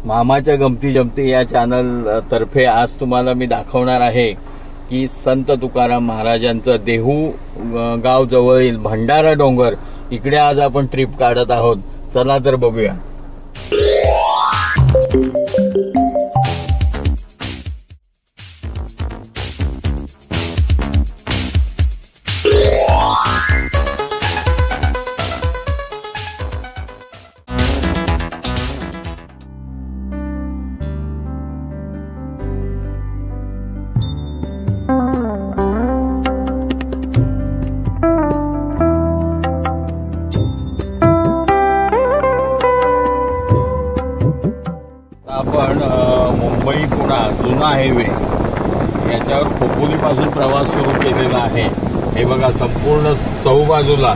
मामाच्या गमती जमती या चॅनल तर्फे आज तुम्हाला मी दाखवणार आहे की संत तुकाराम महाराजांचं देहू गाव जवळील भंडारा डोंगर इकडे आज आपण ट्रिप काढत आहोत। चला तर बघूया। आपण मुंबई पुणा जुना हायवे याच्यावर खोपोलीपासून प्रवास सुरू केलेला आहे। हे बघा संपूर्ण चौबाजूला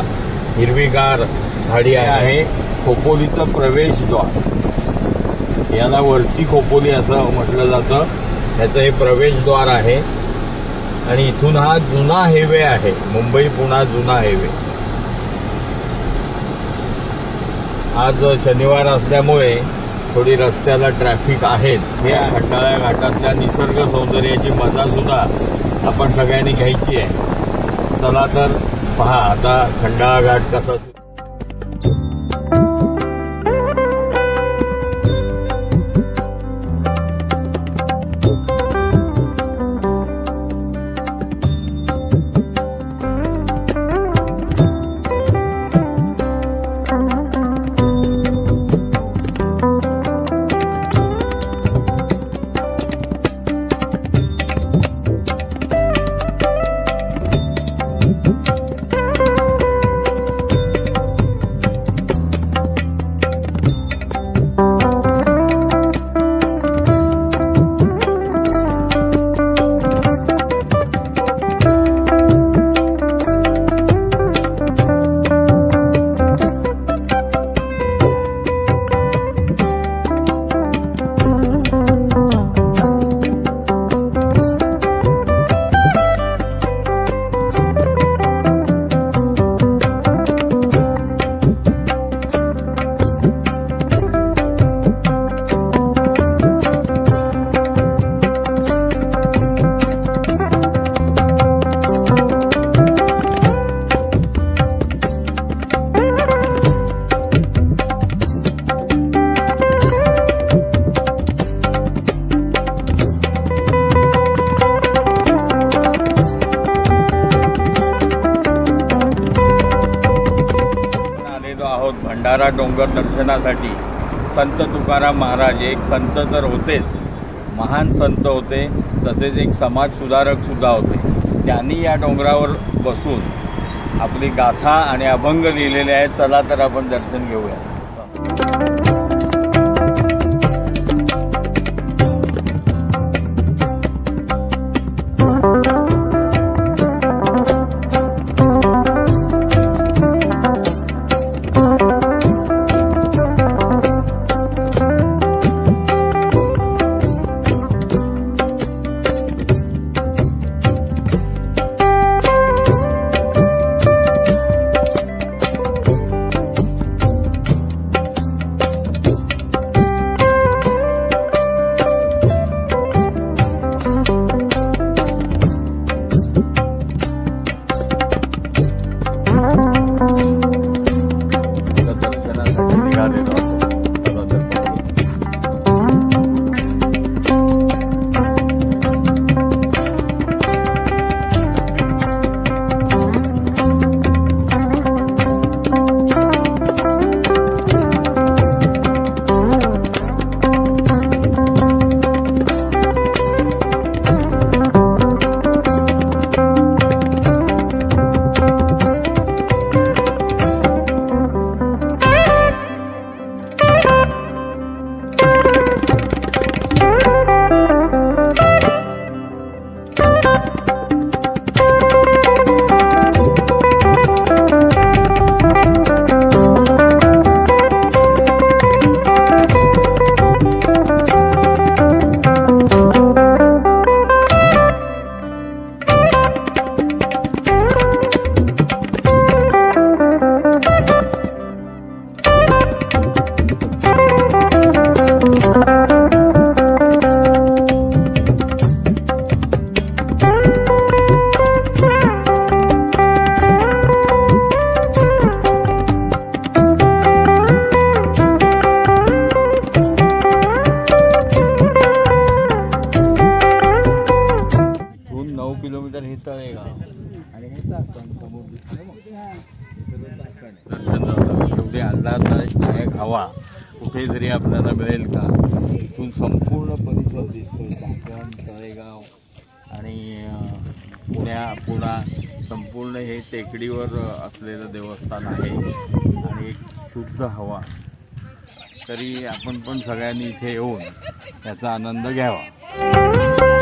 हिरवीगार झाडी आहे। खोपोलीचं प्रवेशद्वार याला वरची खोपोली असं म्हटलं जातं। याचं हे प्रवेशद्वार आहे आणि इथून हा जुना हायवे आहे, मुंबई पुणा जुना हायवे। आज शनिवार असल्यामुळे थोडी रस्त्याला ट्रॅफिक आहेच। या खंडाळा घाटातल्या निसर्ग सौंदर्याची मजा सुद्धा आपण सगळ्यांनी घ्यायची आहे। चला तर पहा आता खंडाळा घाट कसा। भंडारा डोंगर दर्शनासाठी संत तुकाराम महाराज एक संत तर होतेच, महान संत होते, तसेच एक समाज सुधारक सुद्धा होते। त्यांनी या डोंगरावर बसून आपली गाथा आणि अभंग लिहिलेले आहेत। चला तर आपण दर्शन घेऊया। कुठे जरी आपल्याला मिळेल का? इथून संपूर्ण परिसर दिसतो, चाकण, तळेगाव आणि पुणा संपूर्ण हे टेकडीवर असलेलं देवस्थान आहे आणि एक शुद्ध हवा. तरी आपण पण सगळ्यांनी इथे येऊन याचा आनंद घ्यावा.